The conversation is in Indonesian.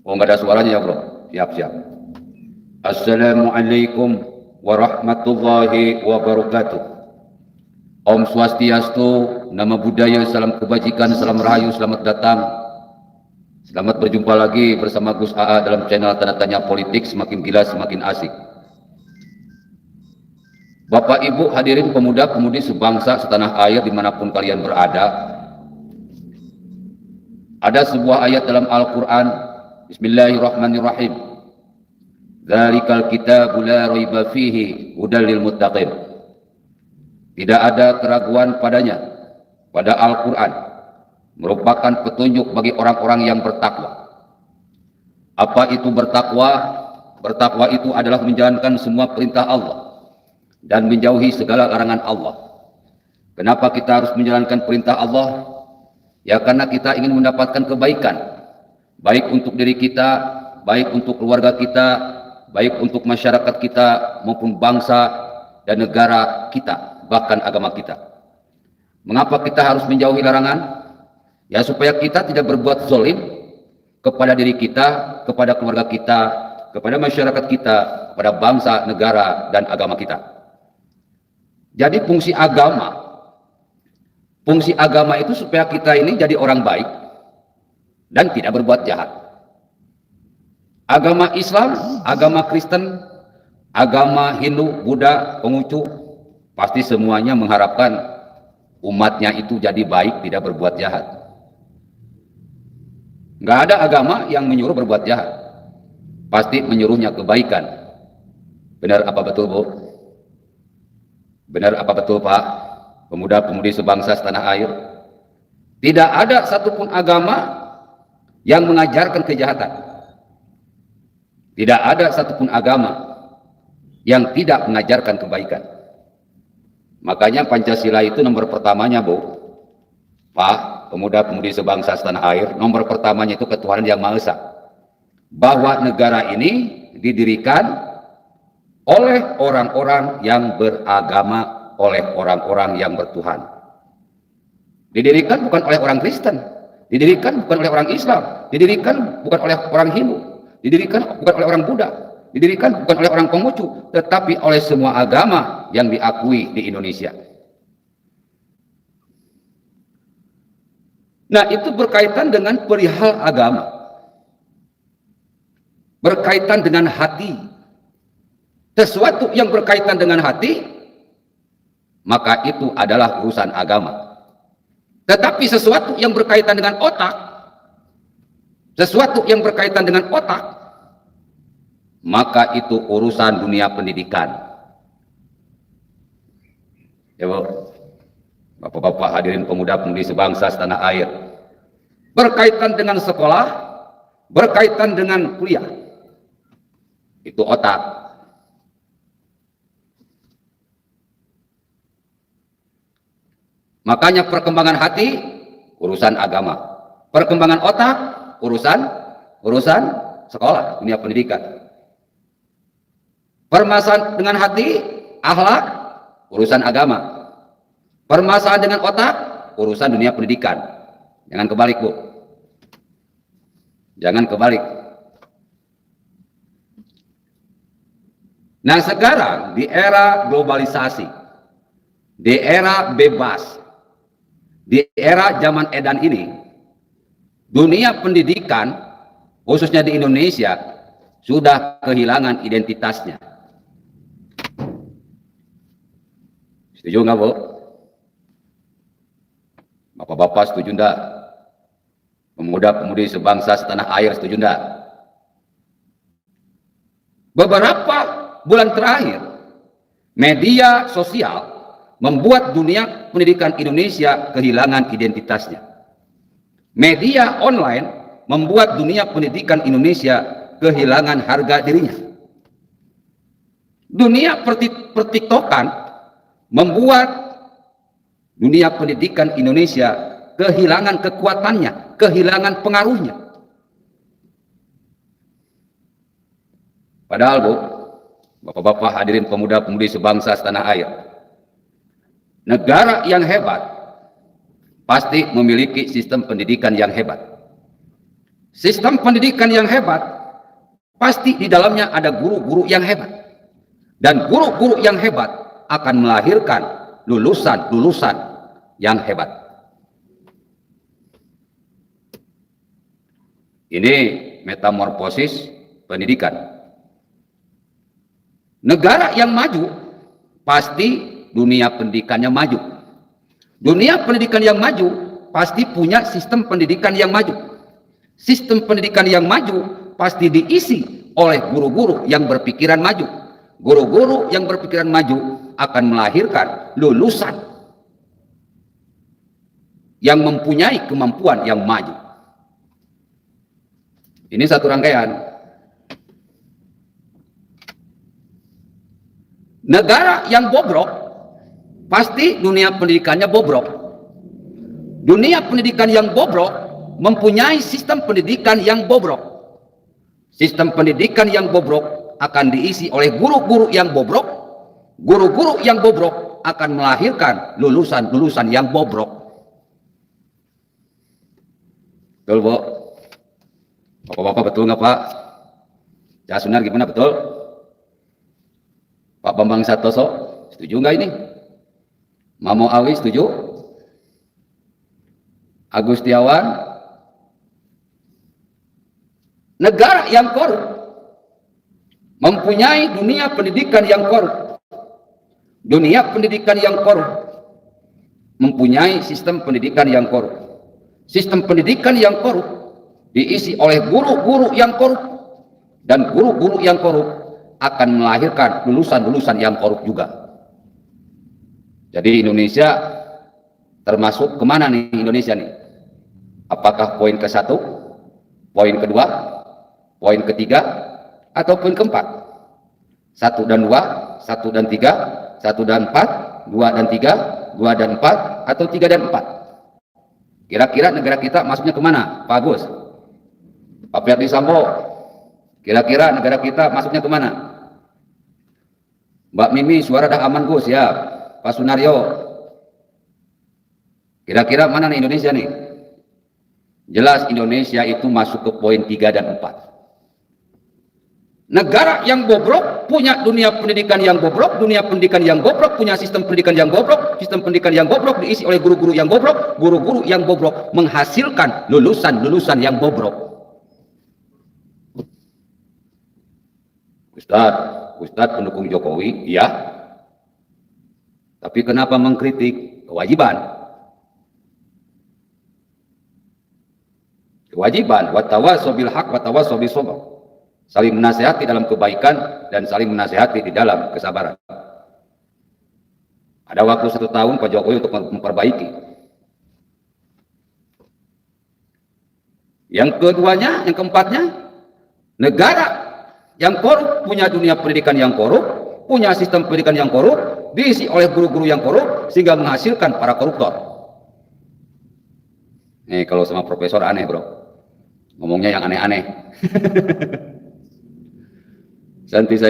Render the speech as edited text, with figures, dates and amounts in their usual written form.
Oh, nggak ada suaranya ya bro? Siap. Assalamualaikum warahmatullahi wabarakatuh. Om Swastiastu, Nama Budaya, salam kebajikan, salam rahayu, selamat datang. Selamat berjumpa lagi bersama Gus AA dalam channel Tanda Tanya Politik, semakin gila semakin asik. Bapak Ibu hadirin pemuda-pemudi sebangsa setanah air dimanapun kalian berada, ada sebuah ayat dalam Al-Quran. Bismillahirrahmanirrahim. Dzalikal kitabu la raiba fihi hudal lil muttaqin. Tidak ada keraguan padanya, pada Al-Quran, merupakan petunjuk bagi orang-orang yang bertakwa. Apa itu bertakwa? Bertakwa itu adalah menjalankan semua perintah Allah dan menjauhi segala larangan Allah. Kenapa kita harus menjalankan perintah Allah? Ya karena kita ingin mendapatkan kebaikan, baik untuk diri kita, baik untuk keluarga kita, baik untuk masyarakat kita, maupun bangsa dan negara kita, bahkan agama kita. Mengapa kita harus menjauhi larangan? Ya supaya kita tidak berbuat zalim kepada diri kita, kepada keluarga kita, kepada masyarakat kita, kepada bangsa, negara, dan agama kita. Jadi fungsi agama itu supaya kita ini jadi orang baik dan tidak berbuat jahat. Agama Islam, agama Kristen, agama Hindu, Buddha, Konghucu, pasti semuanya mengharapkan umatnya itu jadi baik, tidak berbuat jahat. Nggak ada agama yang menyuruh berbuat jahat, pasti menyuruhnya kebaikan. Benar apa betul, Bu? Benar apa betul, Pak? Pemuda-pemudi sebangsa setanah air, tidak ada satupun agama yang mengajarkan kejahatan. Tidak ada satupun agama yang tidak mengajarkan kebaikan. Makanya Pancasila itu nomor pertamanya, Bu, Pak, pemuda-pemudi sebangsa setanah air, nomor pertamanya itu ketuhanan yang Maha Esa. Bahwa negara ini didirikan oleh orang-orang yang beragama, oleh orang-orang yang bertuhan. Didirikan bukan oleh orang Kristen, didirikan bukan oleh orang Islam, didirikan bukan oleh orang Hindu, didirikan bukan oleh orang Buddha, didirikan bukan oleh orang Konghucu, tetapi oleh semua agama yang diakui di Indonesia. Nah, itu berkaitan dengan perihal agama, berkaitan dengan hati. Sesuatu yang berkaitan dengan hati, maka itu adalah urusan agama. Tetapi sesuatu yang berkaitan dengan otak, maka itu urusan dunia pendidikan. Ya, Bapak-bapak hadirin pemuda-pemudi sebangsa setanah air, berkaitan dengan sekolah, berkaitan dengan kuliah, itu otak. Makanya perkembangan hati urusan agama, perkembangan otak urusan sekolah, dunia pendidikan. Permasalahan dengan hati, akhlak, urusan agama. Permasalahan dengan otak, urusan dunia pendidikan. Jangan kebalik, Bu. Jangan kebalik. Nah, sekarang di era globalisasi, di era bebas, di era zaman edan ini, dunia pendidikan, khususnya di Indonesia, sudah kehilangan identitasnya. Setuju nggak, Bu? Bapak-bapak setuju nggak? Pemuda-pemudi sebangsa setanah air setuju nggak? Beberapa bulan terakhir, media sosial membuat dunia pendidikan Indonesia kehilangan identitasnya. Media online membuat dunia pendidikan Indonesia kehilangan harga dirinya. Dunia pertiktokan membuat dunia pendidikan Indonesia kehilangan kekuatannya, kehilangan pengaruhnya. Padahal, Bu, Bapak-bapak hadirin pemuda-pemudi sebangsa setanah air, negara yang hebat pasti memiliki sistem pendidikan yang hebat. Sistem pendidikan yang hebat, pasti di dalamnya ada guru-guru yang hebat. Dan guru-guru yang hebat akan melahirkan lulusan-lulusan yang hebat. Ini metamorfosis pendidikan. Negara yang maju, pasti dunia pendidikannya maju. Dunia pendidikan yang maju, pasti punya sistem pendidikan yang maju. Sistem pendidikan yang maju pasti diisi oleh guru-guru yang berpikiran maju. Guru-guru yang berpikiran maju akan melahirkan lulusan yang mempunyai kemampuan yang maju. Ini satu rangkaian. Negara yang bobrok, pasti dunia pendidikannya bobrok. Dunia pendidikan yang bobrok mempunyai sistem pendidikan yang bobrok. Sistem pendidikan yang bobrok akan diisi oleh guru-guru yang bobrok. Guru-guru yang bobrok akan melahirkan lulusan-lulusan yang bobrok. Betul, Bu? Bapak-bapak betul nggak, Pak? Cak Sunar gimana, betul? Pak Bambang Satoso, setuju nggak ini? Mamo Awi, setuju? Agustiawan? Negara yang korup mempunyai dunia pendidikan yang korup. Dunia pendidikan yang korup mempunyai sistem pendidikan yang korup. Sistem pendidikan yang korup diisi oleh guru-guru yang korup, dan guru-guru yang korup akan melahirkan lulusan-lulusan yang korup juga. Jadi Indonesia termasuk kemana nih Indonesia nih? Apakah poin ke-1, poin kedua, poin ketiga, atau poin keempat? 1 dan 2, 1 dan 3, 1 dan 4, 2 dan 3, 2 dan 4, atau 3 dan 4? Kira-kira negara kita masuknya kemana, Pak Agus? Pak Ferdi Sambo, kira-kira negara kita masuknya kemana? Mbak Mimi, suara dah aman, Gus, ya. Pak Sunario, kira-kira mana nih Indonesia nih? Jelas Indonesia itu masuk ke poin 3 dan 4. Negara yang bobrok punya dunia pendidikan yang bobrok, dunia pendidikan yang bobrok punya sistem pendidikan yang bobrok, sistem pendidikan yang bobrok diisi oleh guru-guru yang bobrok, guru-guru yang bobrok menghasilkan lulusan-lulusan yang bobrok. Ustadz pendukung Jokowi, iya. Tapi kenapa mengkritik? Kewajiban, watawasau bil haq watawasau bis sabr. Saling menasihati dalam kebaikan dan saling menasihati di dalam kesabaran. Ada waktu 1 tahun Pak Jokowi untuk memperbaiki. Yang keduanya, yang keempatnya, negara yang korup punya dunia pendidikan yang korup, punya sistem pendidikan yang korup, diisi oleh guru-guru yang korup, sehingga menghasilkan para koruptor. Nih kalau sama profesor aneh, bro, ngomongnya yang aneh-aneh. Santi saya